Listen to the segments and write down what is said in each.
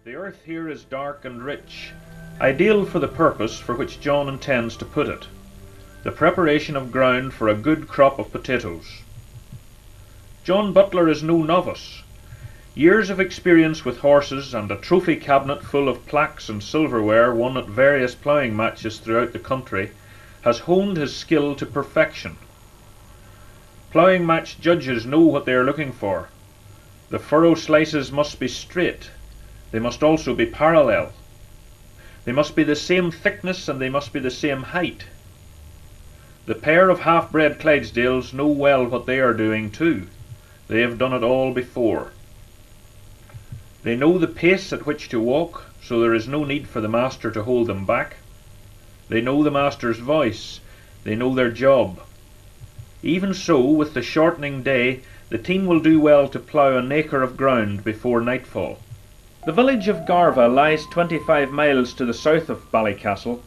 The earth here is dark and rich, ideal for the purpose for which John intends to put it, the preparation of ground for a good crop of potatoes. John Butler is no novice. Years of experience with horses and a trophy cabinet full of plaques and silverware won at various ploughing matches throughout the country has honed his skill to perfection. Ploughing match judges know what they are looking for. The furrow slices must be straight. They must also be parallel. They must be the same thickness and they must be the same height. The pair of half-bred Clydesdales know well what they are doing too. They have done it all before. They know the pace at which to walk, so there is no need for the master to hold them back. They know the master's voice. They know their job. Even so, with the shortening day, the team will do well to plough an acre of ground before nightfall. The village of Garvagh lies 25 miles to the south of Ballycastle,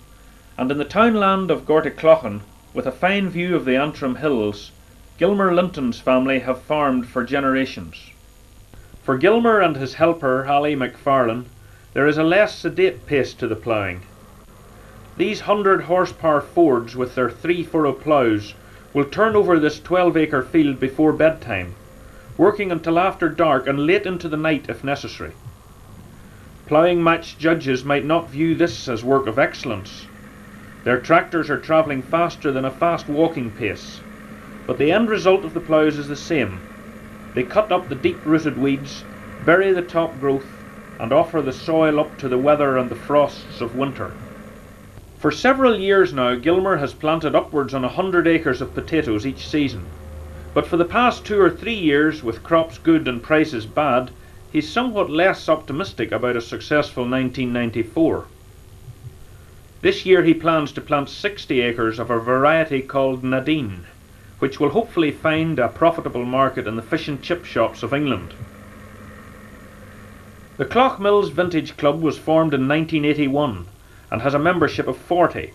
and in the townland of Gorticlochan, with a fine view of the Antrim Hills, Gilmer Linton's family have farmed for generations. For Gilmer and his helper, Ally McFarlane, there is a less sedate pace to the ploughing. These 100-horsepower Fords with their 3-furrow ploughs will turn over this 12-acre field before bedtime, working until after dark and late into the night if necessary. Ploughing match judges might not view this as work of excellence. Their tractors are travelling faster than a fast walking pace, but the end result of the ploughs is the same. They cut up the deep-rooted weeds, bury the top growth, and offer the soil up to the weather and the frosts of winter. For several years now, Gilmer has planted upwards on 100 acres of potatoes each season, but for the past 2 or 3 years, with crops good and prices bad, he's somewhat less optimistic about a successful 1994. This year he plans to plant 60 acres of a variety called Nadine, which will hopefully find a profitable market in the fish and chip shops of England. The Clough Vintage Club was formed in 1981 and has a membership of 40.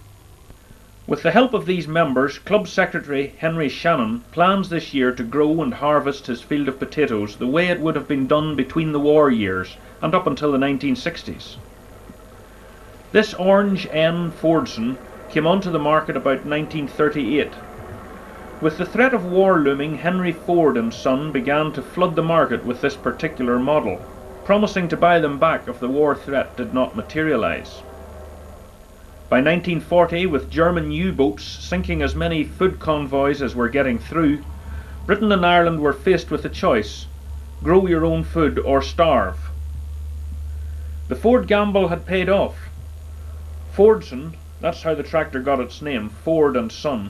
With the help of these members, Club Secretary Henry Shannon plans this year to grow and harvest his field of potatoes the way it would have been done between the war years and up until the 1960s. This orange N. Fordson came onto the market about 1938. With the threat of war looming, Henry Ford and Son began to flood the market with this particular model, promising to buy them back if the war threat did not materialise. By 1940, with German U-boats sinking as many food convoys as were getting through, Britain and Ireland were faced with a choice: grow your own food or starve. The Ford gamble had paid off. Fordson, that's how the tractor got its name, Ford and Son,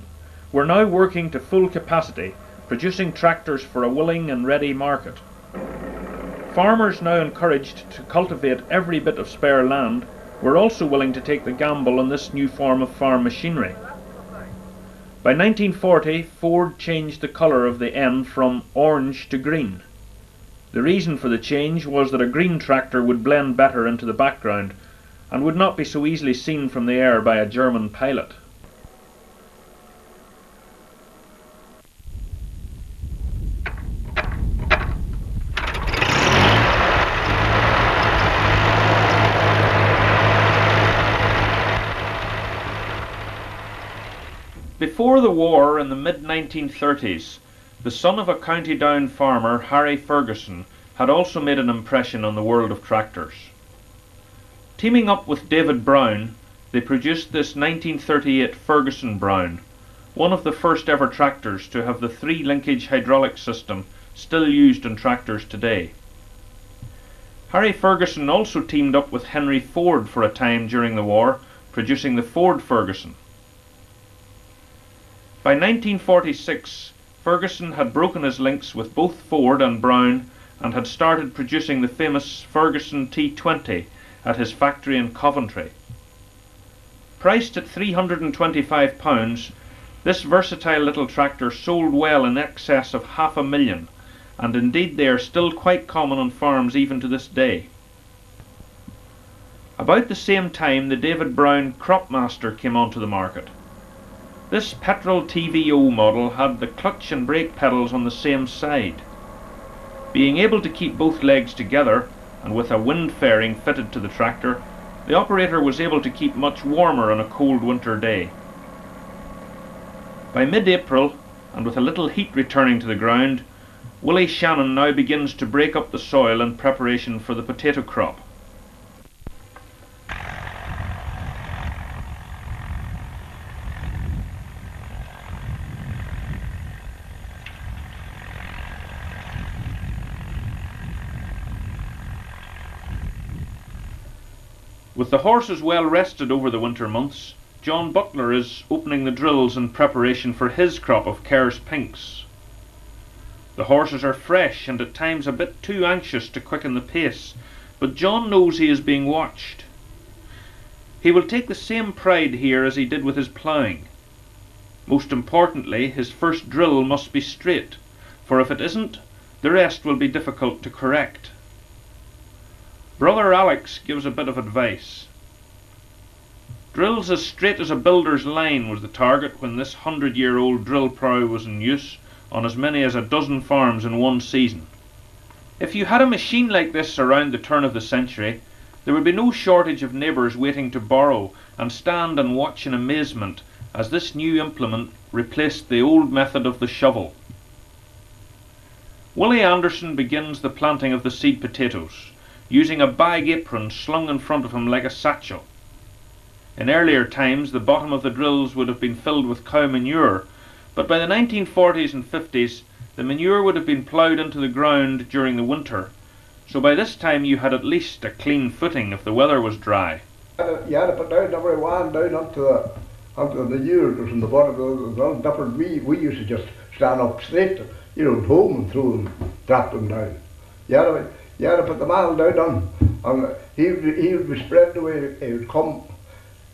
were now working to full capacity, producing tractors for a willing and ready market. Farmers, now encouraged to cultivate every bit of spare land, were also willing to take the gamble on this new form of farm machinery. By 1940, Ford changed the colour of the N from orange to green. The reason for the change was that a green tractor would blend better into the background and would not be so easily seen from the air by a German pilot. Before the war, in the mid-1930s, the son of a County Down farmer, Harry Ferguson, had also made an impression on the world of tractors. Teaming up with David Brown, they produced this 1938 Ferguson Brown, one of the first ever tractors to have the 3-linkage hydraulic system still used in tractors today. Harry Ferguson also teamed up with Henry Ford for a time during the war, producing the Ford Ferguson. By 1946, Ferguson had broken his links with both Ford and Brown and had started producing the famous Ferguson T20 at his factory in Coventry. Priced at £325, this versatile little tractor sold well in excess of £500,000, and indeed they are still quite common on farms even to this day. About the same time, the David Brown Cropmaster came onto the market. This petrol TVO model had the clutch and brake pedals on the same side. Being able to keep both legs together, and with a wind fairing fitted to the tractor, the operator was able to keep much warmer on a cold winter day. By mid-April, and with a little heat returning to the ground, Willie Shannon now begins to break up the soil in preparation for the potato crop. With the horses well rested over the winter months, John Butler is opening the drills in preparation for his crop of Kerr's pinks. The horses are fresh and at times a bit too anxious to quicken the pace, but John knows he is being watched. He will take the same pride here as he did with his ploughing. Most importantly, his first drill must be straight, for if it isn't, the rest will be difficult to correct. Brother Alex gives a bit of advice. Drills as straight as a builder's line was the target when this 100-year-old drill plough was in use on as many as a dozen farms in one season. If you had a machine like this around the turn of the century, there would be no shortage of neighbours waiting to borrow and stand and watch in amazement as this new implement replaced the old method of the shovel. Willie Anderson begins the planting of the seed potatoes, using a bag apron slung in front of him like a satchel. In earlier times, the bottom of the drills would have been filled with cow manure, but by the 1940s and 50s, the manure would have been ploughed into the ground during the winter, so by this time you had at least a clean footing if the weather was dry. You had to put down every one down onto the manure in the bottom of the different. We used to just stand up straight, at home and throw them, drop them down. You had to put the man down and he would be spread the way he'd come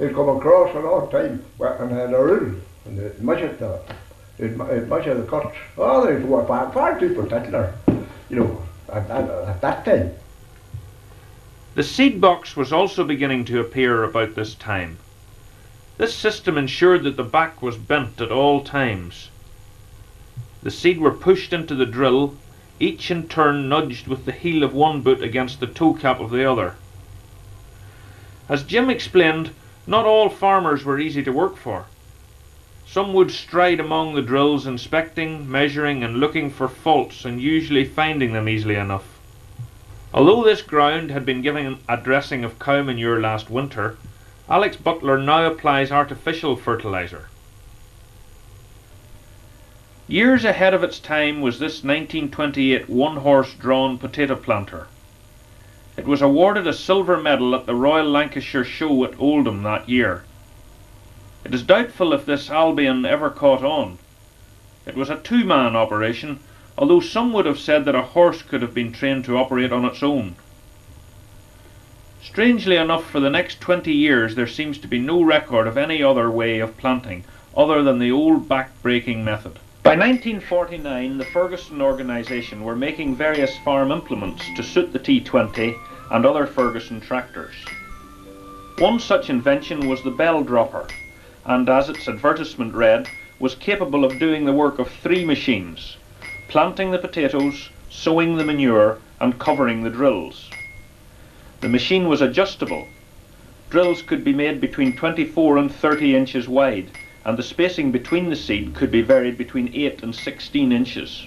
across a long time and had a rule and he'd measure the cuts. Oh, they were far too particular, at that time. The seed box was also beginning to appear about this time. This system ensured that the back was bent at all times. The seed were pushed into the drill, each in turn nudged with the heel of one boot against the toe cap of the other. As Jim explained, not all farmers were easy to work for. Some would stride among the drills inspecting, measuring and looking for faults and usually finding them easily enough. Although this ground had been given a dressing of cow manure last winter, Alex Butler now applies artificial fertiliser. Years ahead of its time was this 1928 one-horse drawn potato planter. It was awarded a silver medal at the Royal Lancashire Show at Oldham that year. It is doubtful if this Albion ever caught on. It was a two-man operation, although some would have said that a horse could have been trained to operate on its own. Strangely enough, for the next 20 years there seems to be no record of any other way of planting other than the old back-breaking method. By 1949, the Ferguson organisation were making various farm implements to suit the T20 and other Ferguson tractors. One such invention was the bell dropper, and as its advertisement read, was capable of doing the work of 3 machines: planting the potatoes, sowing the manure, and covering the drills. The machine was adjustable. Drills could be made between 24 and 30 inches wide, and the spacing between the seed could be varied between 8 and 16 inches.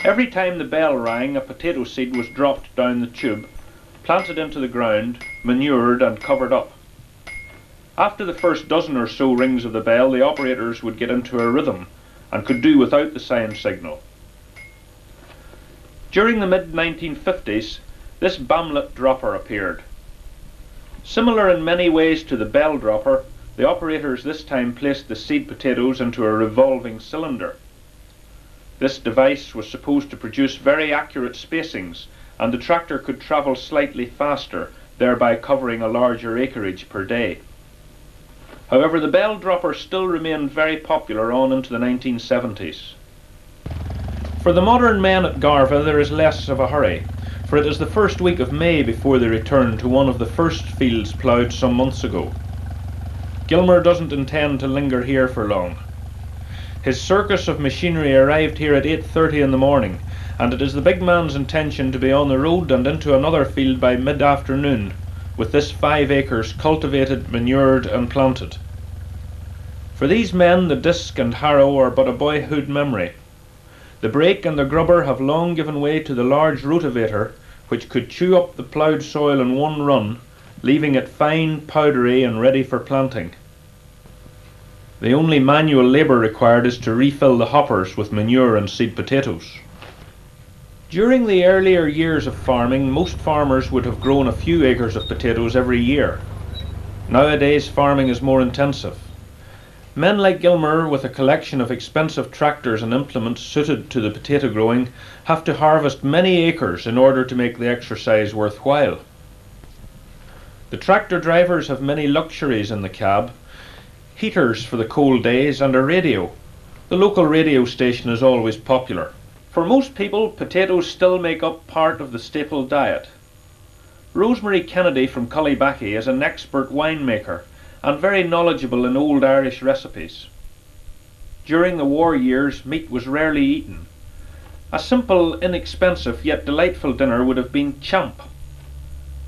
Every time the bell rang, a potato seed was dropped down the tube, planted into the ground, manured and covered up. After the first dozen or so rings of the bell, the operators would get into a rhythm and could do without the sign signal. During the mid-1950s, this Bamlet dropper appeared. Similar in many ways to the bell dropper, the operators this time placed the seed potatoes into a revolving cylinder. This device was supposed to produce very accurate spacings, and the tractor could travel slightly faster, thereby covering a larger acreage per day. However, the bell dropper still remained very popular on into the 1970s. For the modern men at Garvagh there is less of a hurry, for it is the first week of May before they return to one of the first fields ploughed some months ago. Gilmer doesn't intend to linger here for long. His circus of machinery arrived here at 8:30 in the morning, and it is the big man's intention to be on the road and into another field by mid-afternoon, with this 5 acres cultivated, manured and planted. For these men the disc and harrow are but a boyhood memory. The brake and the grubber have long given way to the large rotavator, which could chew up the ploughed soil in one run, leaving it fine, powdery and ready for planting. The only manual labour required is to refill the hoppers with manure and seed potatoes. During the earlier years of farming, most farmers would have grown a few acres of potatoes every year. Nowadays farming is more intensive. Men like Gilmer, with a collection of expensive tractors and implements suited to the potato growing, have to harvest many acres in order to make the exercise worthwhile. The tractor drivers have many luxuries in the cab: heaters for the cold days and a radio. The local radio station is always popular. For most people, potatoes still make up part of the staple diet. Rosemary Kennedy from Cullybackey is an expert winemaker and very knowledgeable in old Irish recipes. During the war years, meat was rarely eaten. A simple, inexpensive yet delightful dinner would have been champ.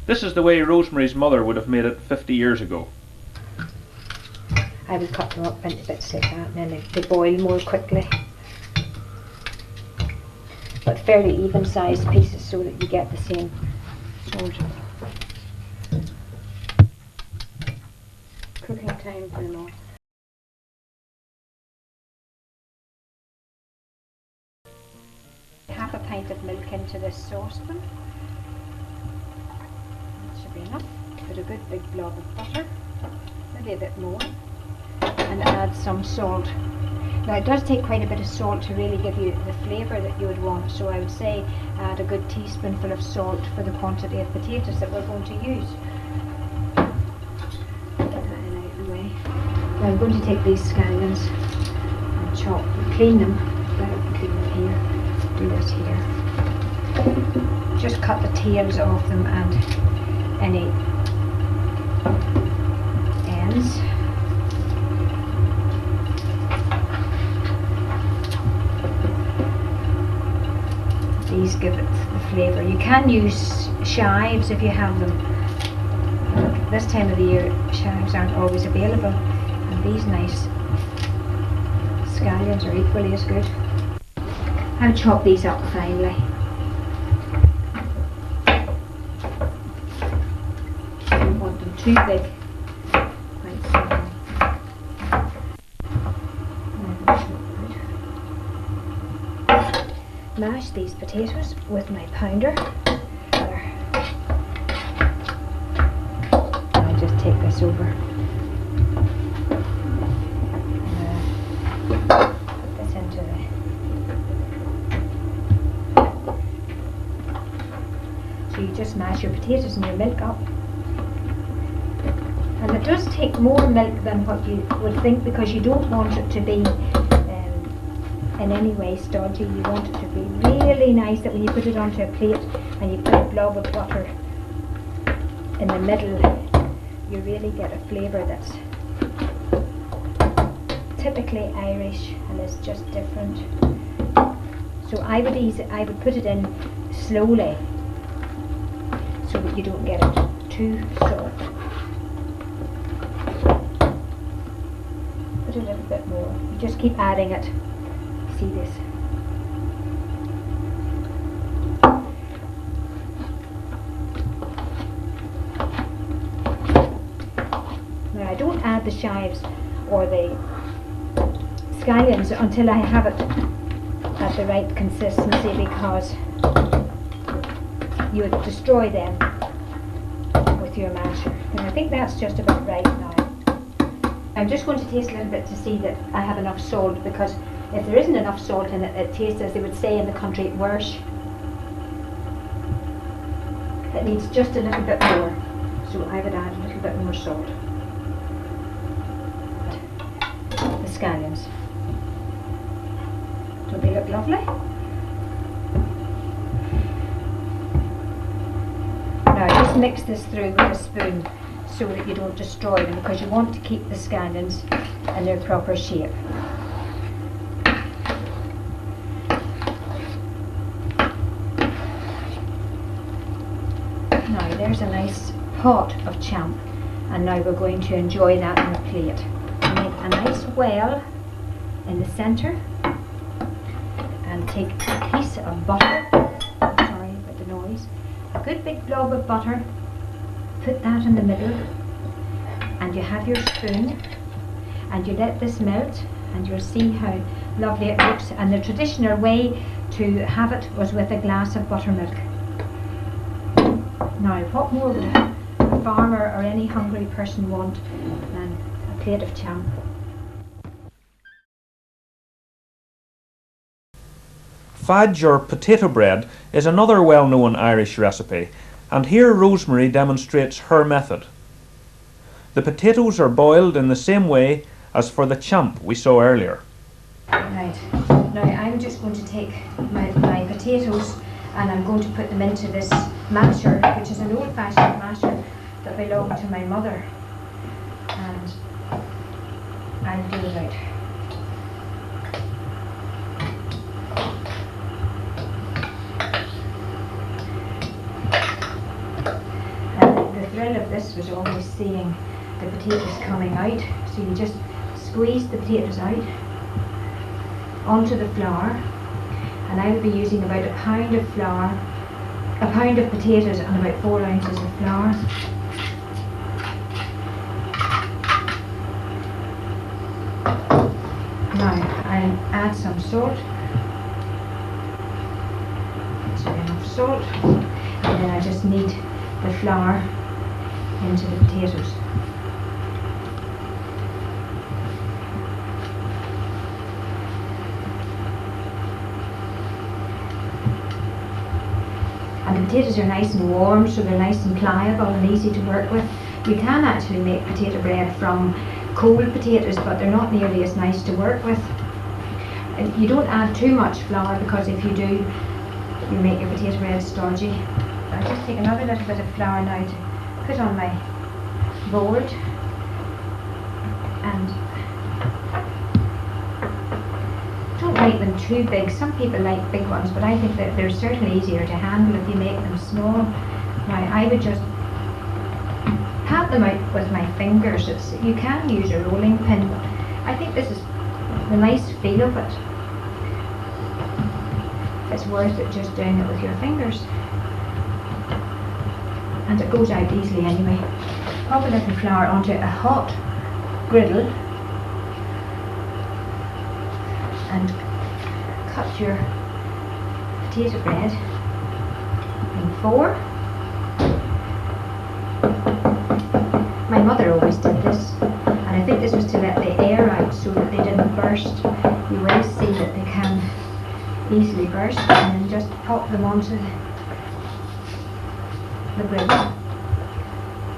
This is the way Rosemary's mother would have made it 50 years ago. I would cut them up into bits like that, and then they boil more quickly. But fairly even sized pieces so that you get the same sort of cooking time for them all. Half a pint of milk into this saucepan. That should be enough. Put a good big blob of butter, maybe a bit more, and add some salt. Now it does take quite a bit of salt to really give you the flavour that you would want, so I would say add a good teaspoonful of salt for the quantity of potatoes that we're going to use. Get that in out of the way. Now I'm going to take these scallions and chop and clean them. Better clean them here. Do this here. Just cut the tails off them and any ends. These give it the flavour. You can use chives if you have them. This time of the year chives aren't always available, and these nice scallions are equally as good. I'll chop these up finely. I don't want them too big. Quite small. Mash these potatoes with my pounder. There. I'll just take this over. Put this into the... So you just mash your potatoes and your milk up. And it does take more milk than what you would think, because you don't want it to be in any way stodgy. You want it to be really nice, that when you put it onto a plate and you put a blob of butter in the middle, you really get a flavour that's typically Irish and is just different. So I would put it in slowly so that you don't get it too soft. Put a little bit more. You just keep adding it. See this? Now I don't add the chives or the scallions until I have it at the right consistency, because you would destroy them with your masher. And I think that's just about right now. I'm just going to taste a little bit to see that I have enough salt, because if there isn't enough salt in it, it tastes, as they would say in the country, worse. It needs just a little bit more, so I would add a little bit more salt. The scallions. Don't they look lovely? Now just mix this through with a spoon so that you don't destroy them, because you want to keep the scallions in their proper shape. a nice pot of champ, and now we're going to enjoy that on a plate. Make a nice well in the centre, and take a piece of butter, sorry about the noise, a good big blob of butter, put that in the middle, and you have your spoon, and you let this melt, and you'll see how lovely it looks. And the traditional way to have it was with a glass of buttermilk. Now, what more would a farmer or any hungry person want than a plate of champ? Fadge or potato bread is another well-known Irish recipe, and here Rosemary demonstrates her method. The potatoes are boiled in the same way as for the champ we saw earlier. Right, now I'm just going to take my potatoes, and I'm going to put them into this masher, which is an old-fashioned masher that belonged to my mother, and I'll do it right. And the thrill of this was always seeing the potatoes coming out, so you just squeeze the potatoes out onto the flour, and I will be using about a pound of flour, a pound of potatoes and about 4 ounces of flour. Now I'll add some salt, so enough salt, and then I just knead the flour into the potatoes. And the potatoes are nice and warm, so they're nice and pliable and easy to work with. You can actually make potato bread from cold potatoes, but they're not nearly as nice to work with. And you don't add too much flour, because if you do, you make your potato bread stodgy. I'll just take another little bit of flour now to put on my board, and don't make them too big. Some people like big ones, but I think that they're certainly easier to handle if you make them small. Now I would just pat them out with my fingers. You can use a rolling pin, but I think this is the nice feel of it. It's worth it just doing it with your fingers, and it goes out easily anyway. Pop a little flour onto a hot griddle and cut your potato bread in 4. My mother always did this, and I think this was to let the air out so that they didn't burst. You will see that they can easily burst, and then just pop them onto the griddle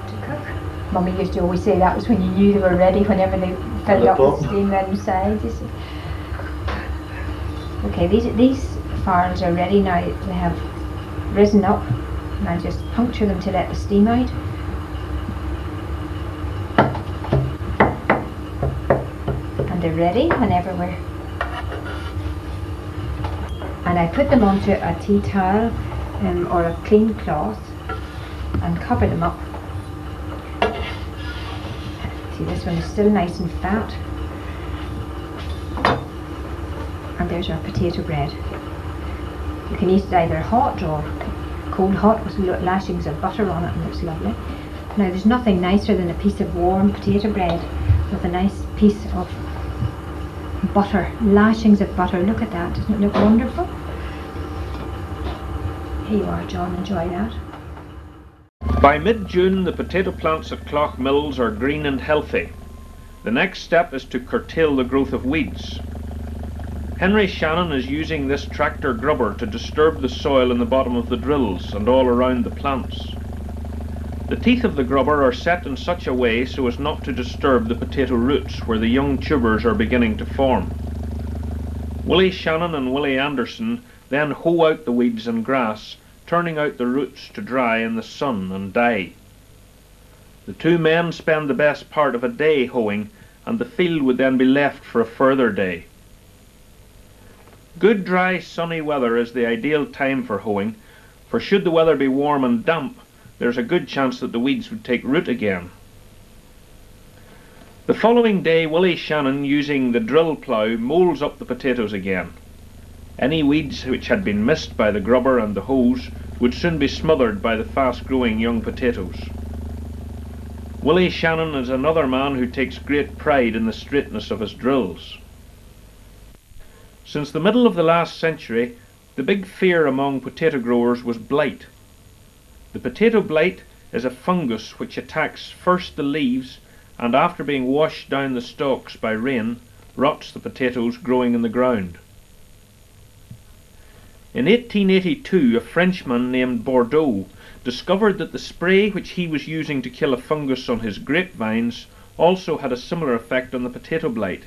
to cook. Mummy used to always say that was when you knew they were ready, whenever they filled up with steam inside. You see. Okay, these farls are ready now. They have risen up, and I just puncture them to let the steam out. And they're ready whenever we're... And I put them onto a tea towel or a clean cloth and cover them up. See, this one is still nice and fat. And there's our potato bread. You can eat it either hot or cold hot with lashings of butter on it, and it's lovely. Now there's nothing nicer than a piece of warm potato bread with a nice piece of butter, lashings of butter. Look at that, doesn't it look wonderful? Here you are, John, enjoy that. By mid-June, the potato plants at Clough Mills are green and healthy. The next step is to curtail the growth of weeds. Henry Shannon is using this tractor grubber to disturb the soil in the bottom of the drills and all around the plants. The teeth of the grubber are set in such a way so as not to disturb the potato roots where the young tubers are beginning to form. Willie Shannon and Willie Anderson then hoe out the weeds and grass, turning out the roots to dry in the sun and die. The two men spend the best part of a day hoeing, and the field would then be left for a further day. Good dry sunny weather is the ideal time for hoeing, for should the weather be warm and damp, there's a good chance that the weeds would take root again. The following day, Willie Shannon, using the drill plough, moulds up the potatoes again. Any weeds which had been missed by the grubber and the hose would soon be smothered by the fast-growing young potatoes. Willie Shannon is another man who takes great pride in the straightness of his drills. Since the middle of the last century, the big fear among potato growers was blight. The potato blight is a fungus which attacks first the leaves and, after being washed down the stalks by rain, rots the potatoes growing in the ground. In 1882, a Frenchman named Bordeaux discovered that the spray which he was using to kill a fungus on his grapevines also had a similar effect on the potato blight.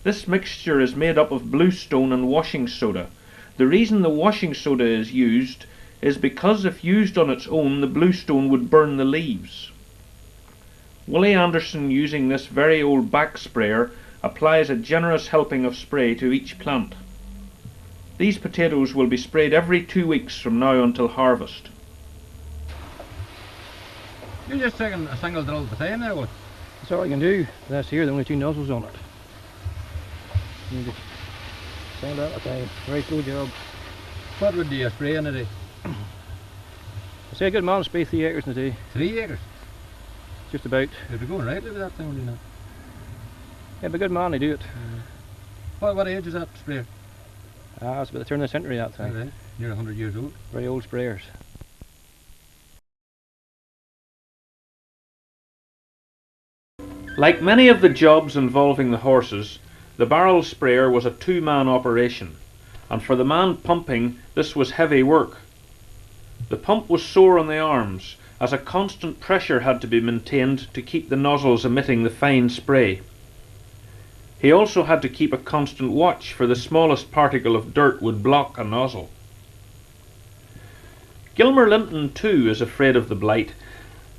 This mixture is made up of bluestone and washing soda. The reason the washing soda is used is because if used on its own, the bluestone would burn the leaves. Willie Anderson, using this very old back sprayer, applies a generous helping of spray to each plant. These potatoes will be sprayed every 2 weeks from now until harvest. You're just taking a single drill at a time there, what? That's all I can do. That's here, the only 2 nozzles on it. You just single at a time. Very slow job. What would you spray in a day? I say a good man spray 3 acres in a day. 3 acres? Just about. You'd be going right with that thing, would you not? Yeah, but a good man, they do it. What age is that sprayer? It's about the turn of the century, that thing. Right. Near 100 years old. Very old sprayers. Like many of the jobs involving the horses, the barrel sprayer was a 2-man operation, and for the man pumping this was heavy work. The pump was sore on the arms, as a constant pressure had to be maintained to keep the nozzles emitting the fine spray. He also had to keep a constant watch, for the smallest particle of dirt would block a nozzle. Gilmer Linton too is afraid of the blight,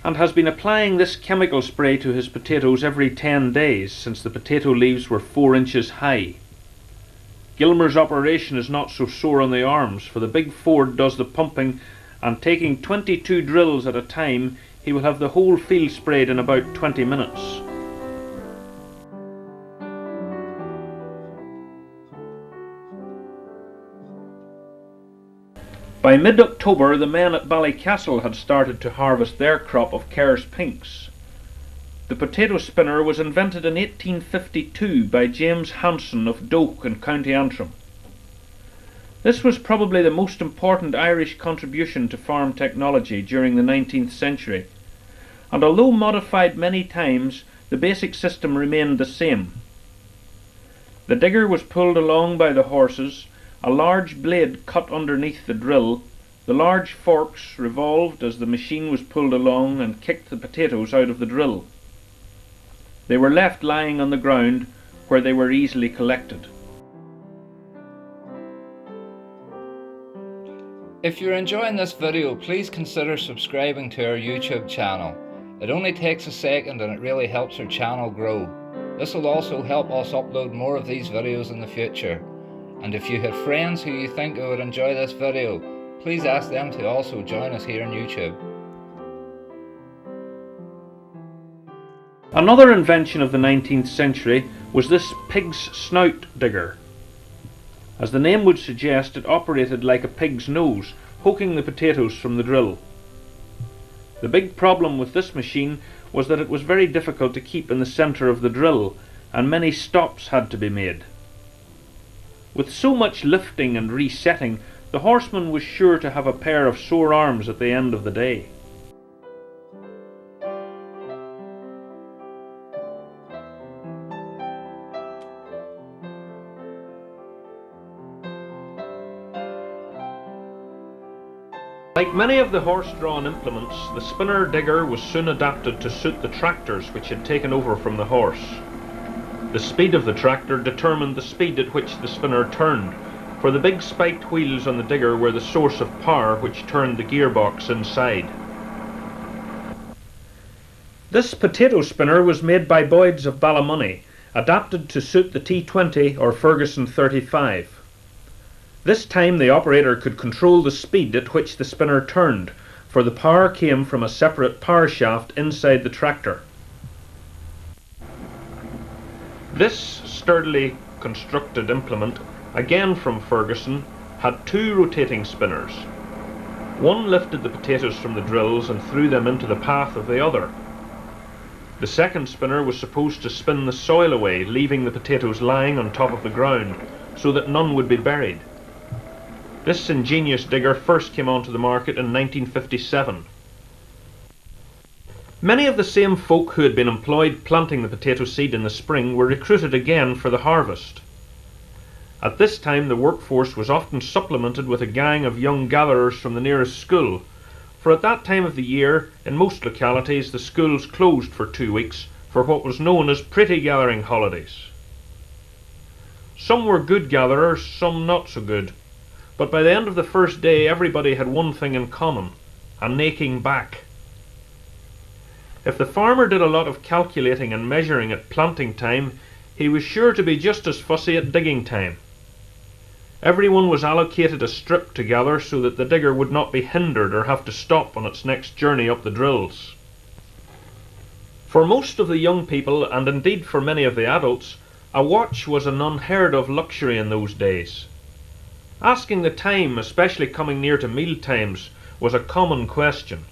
and has been applying this chemical spray to his potatoes every 10 days since the potato leaves were 4 inches high. Gilmer's operation is not so sore on the arms, for the big Ford does the pumping, and taking 22 drills at a time, he will have the whole field sprayed in about 20 minutes. By mid-October, the men at Ballycastle had started to harvest their crop of Kerr's Pinks. The potato spinner was invented in 1852 by James Hanson of Doak in County Antrim. This was probably the most important Irish contribution to farm technology during the 19th century, and although modified many times, the basic system remained the same. The digger was pulled along by the horses, a large blade cut underneath the drill, the large forks revolved as the machine was pulled along and kicked the potatoes out of the drill. They were left lying on the ground where they were easily collected. If you're enjoying this video, please consider subscribing to our YouTube channel. It only takes a second and it really helps our channel grow. This will also help us upload more of these videos in the future. And if you have friends who you think would enjoy this video, please ask them to also join us here on YouTube. Another invention of the 19th century was this pig's snout digger. As the name would suggest, it operated like a pig's nose, poking the potatoes from the drill. The big problem with this machine was that it was very difficult to keep in the centre of the drill, and many stops had to be made. With so much lifting and resetting, the horseman was sure to have a pair of sore arms at the end of the day. Like many of the horse-drawn implements, the spinner digger was soon adapted to suit the tractors which had taken over from the horse. The speed of the tractor determined the speed at which the spinner turned, for the big spiked wheels on the digger were the source of power which turned the gearbox inside. This potato spinner was made by Boyd's of Ballymoney, adapted to suit the T20 or Ferguson 35. This time the operator could control the speed at which the spinner turned, for the power came from a separate power shaft inside the tractor. This sturdily constructed implement, again from Ferguson, had two rotating spinners. One lifted the potatoes from the drills and threw them into the path of the other. The second spinner was supposed to spin the soil away, leaving the potatoes lying on top of the ground, so that none would be buried. This ingenious digger first came onto the market in 1957. Many of the same folk who had been employed planting the potato seed in the spring were recruited again for the harvest. At this time the workforce was often supplemented with a gang of young gatherers from the nearest school, for at that time of the year, in most localities, the schools closed for 2 weeks for what was known as pretty gathering holidays. Some were good gatherers, some not so good, but by the end of the first day everybody had one thing in common: an aching back. If the farmer did a lot of calculating and measuring at planting time, he was sure to be just as fussy at digging time. Everyone was allocated a strip to gather so that the digger would not be hindered or have to stop on its next journey up the drills. For most of the young people, and indeed for many of the adults, a watch was an unheard of luxury in those days. Asking the time, especially coming near to meal times, was a common question.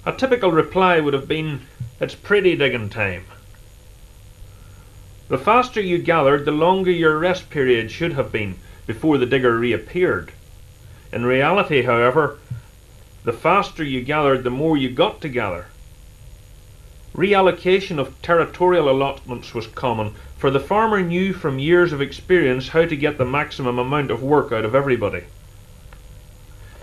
A typical reply would have been, "It's pretty digging time." The faster you gathered, the longer your rest period should have been before the digger reappeared. In reality, however, the faster you gathered, the more you got to gather. Reallocation of territorial allotments was common, for the farmer knew from years of experience how to get the maximum amount of work out of everybody.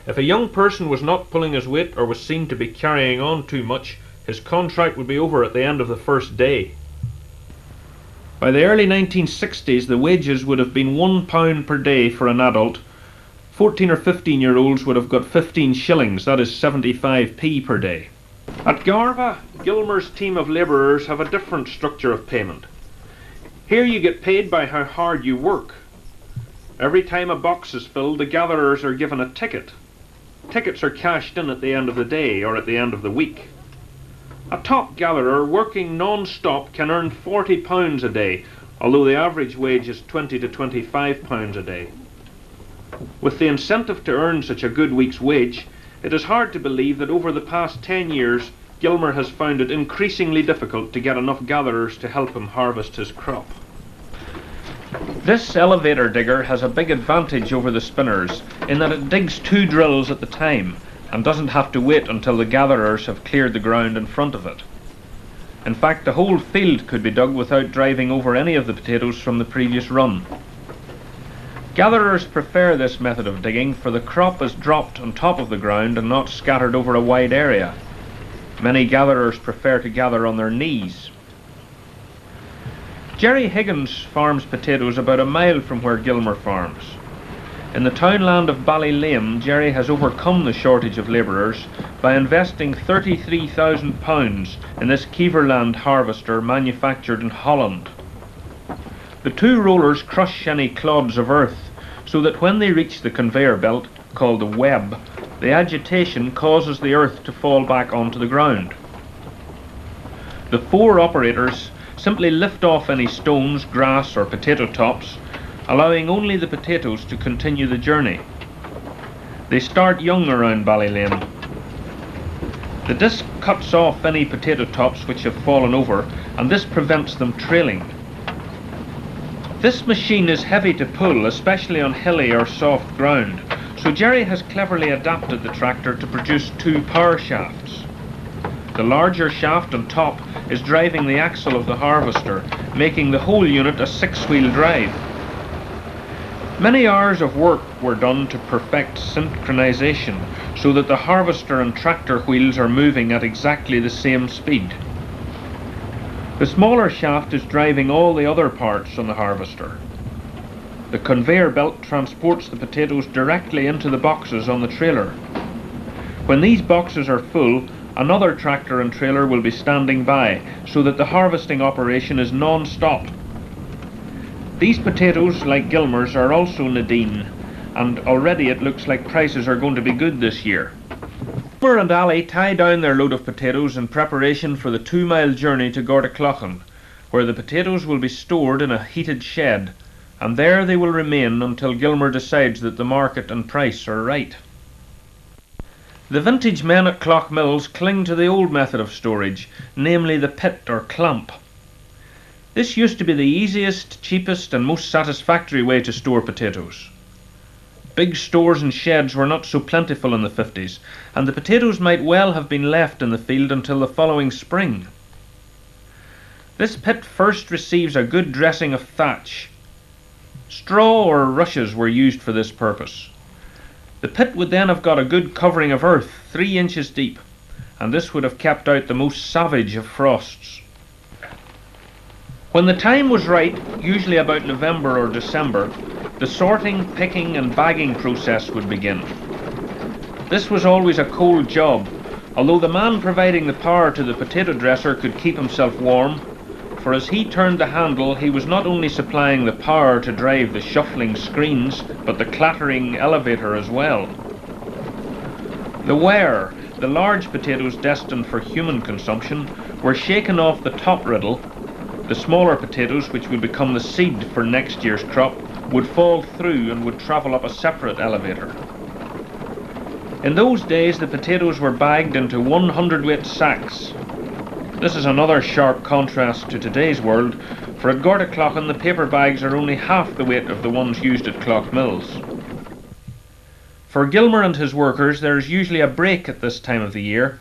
If a young person was not pulling his weight or was seen to be carrying on too much, his contract would be over at the end of the first day. By the early 1960s, the wages would have been £1 per day for an adult. 14 or 15-year-olds would have got 15 shillings, that is 75p per day. At Garvagh, Gilmer's team of labourers have a different structure of payment. Here you get paid by how hard you work. Every time a box is filled, the gatherers are given a ticket. Tickets are cashed in at the end of the day or at the end of the week. A top gatherer working non-stop can earn £40 a day, although the average wage is £20 to £25 a day. With the incentive to earn such a good week's wage, it is hard to believe that over the past 10 years, Gilmer has found it increasingly difficult to get enough gatherers to help him harvest his crop. This elevator digger has a big advantage over the spinners in that it digs 2 drills at the time and doesn't have to wait until the gatherers have cleared the ground in front of it. In fact, the whole field could be dug without driving over any of the potatoes from the previous run. Gatherers prefer this method of digging, for the crop is dropped on top of the ground and not scattered over a wide area. Many gatherers prefer to gather on their knees. Jerry Higgins farms potatoes about a mile from where Gilmer farms. In the townland of Ballylame, Jerry has overcome the shortage of labourers by investing £33,000 in this Kieverland harvester manufactured in Holland. The 2 rollers crush any clods of earth, so that when they reach the conveyor belt, called the web, the agitation causes the earth to fall back onto the ground. The 4 operators simply lift off any stones, grass or potato tops, allowing only the potatoes to continue the journey. They start young around Ballylame. The disc cuts off any potato tops which have fallen over, and this prevents them trailing. This machine is heavy to pull, especially on hilly or soft ground, so Jerry has cleverly adapted the tractor to produce 2 power shafts. The larger shaft on top is driving the axle of the harvester, making the whole unit a 6-wheel drive. Many hours of work were done to perfect synchronization so that the harvester and tractor wheels are moving at exactly the same speed. The smaller shaft is driving all the other parts on the harvester. The conveyor belt transports the potatoes directly into the boxes on the trailer. When these boxes are full, another tractor and trailer will be standing by so that the harvesting operation is non-stop. These potatoes, like Gilmer's, are also Nadine, and already it looks like prices are going to be good this year. Gilmer and Ali tie down their load of potatoes in preparation for the 2-mile journey to Garvagh, where the potatoes will be stored in a heated shed, and there they will remain until Gilmer decides that the market and price are right. The vintage men at Clough-Mills cling to the old method of storage, namely the pit or clamp. This used to be the easiest, cheapest and most satisfactory way to store potatoes. Big stores and sheds were not so plentiful in the 50s, and the potatoes might well have been left in the field until the following spring. This pit first receives a good dressing of thatch. Straw or rushes were used for this purpose. The pit would then have got a good covering of earth 3 inches deep, and this would have kept out the most savage of frosts. When the time was right, usually about November or December, the sorting, picking and bagging process would begin. This was always a cold job, although the man providing the power to the potato dresser could keep himself warm, for as he turned the handle he was not only supplying the power to drive the shuffling screens, but the clattering elevator as well. The ware, the large potatoes destined for human consumption, were shaken off the top riddle. The smaller potatoes, which would become the seed for next year's crop, would fall through and would travel up a separate elevator. In those days the potatoes were bagged into 100-weight sacks. This is another sharp contrast to today's world, for at Garvagh the paper bags are only half the weight of the ones used at Clough-Mills. For Gilmer and his workers there is usually a break at this time of the year,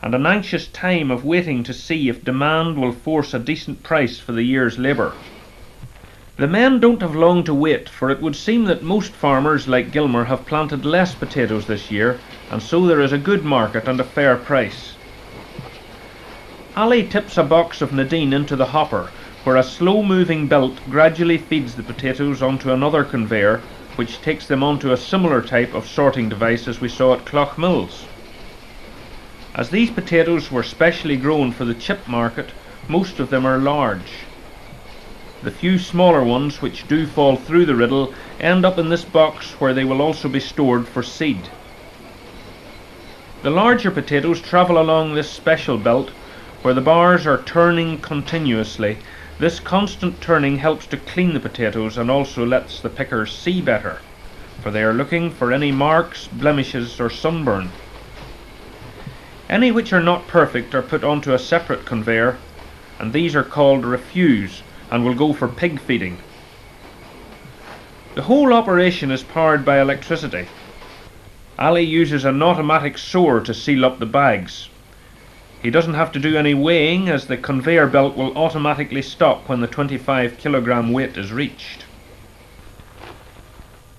and an anxious time of waiting to see if demand will force a decent price for the year's labour. The men don't have long to wait, for it would seem that most farmers like Gilmer have planted less potatoes this year, and so there is a good market and a fair price. Ali tips a box of Nadine into the hopper, where a slow-moving belt gradually feeds the potatoes onto another conveyor, which takes them onto a similar type of sorting device as we saw at Clough-Mills. As these potatoes were specially grown for the chip market, most of them are large. The few smaller ones which do fall through the riddle end up in this box, where they will also be stored for seed. The larger potatoes travel along this special belt, where the bars are turning continuously. This constant turning helps to clean the potatoes and also lets the pickers see better, for they are looking for any marks, blemishes or sunburn. Any which are not perfect are put onto a separate conveyor, and these are called refuse and will go for pig feeding. The whole operation is powered by electricity. Ali uses an automatic sewer to seal up the bags. He doesn't have to do any weighing, as the conveyor belt will automatically stop when the 25-kilogram weight is reached.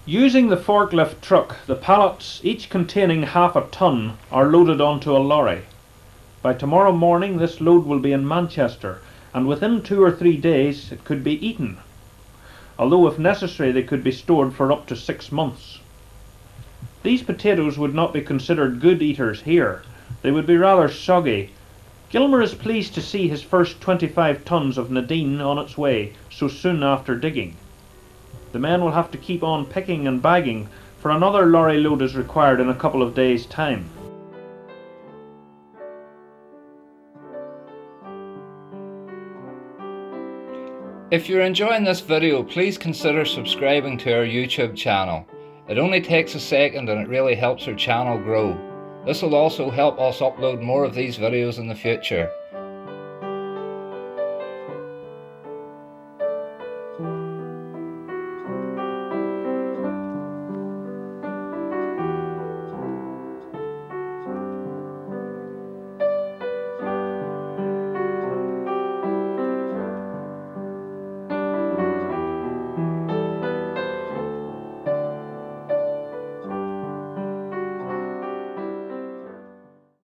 Using the forklift truck, the pallets, each containing half a ton, are loaded onto a lorry. By tomorrow morning this load will be in Manchester, and within 2 or 3 days it could be eaten, although if necessary they could be stored for up to 6 months. These potatoes would not be considered good eaters here. They would be rather soggy. Gilmer is pleased to see his first 25 tons of Nadine on its way so soon after digging. The men will have to keep on picking and bagging, for another lorry load is required in a couple of days' time. If you're enjoying this video, please consider subscribing to our YouTube channel. It only takes a second and it really helps our channel grow. This will also help us upload more of these videos in the future.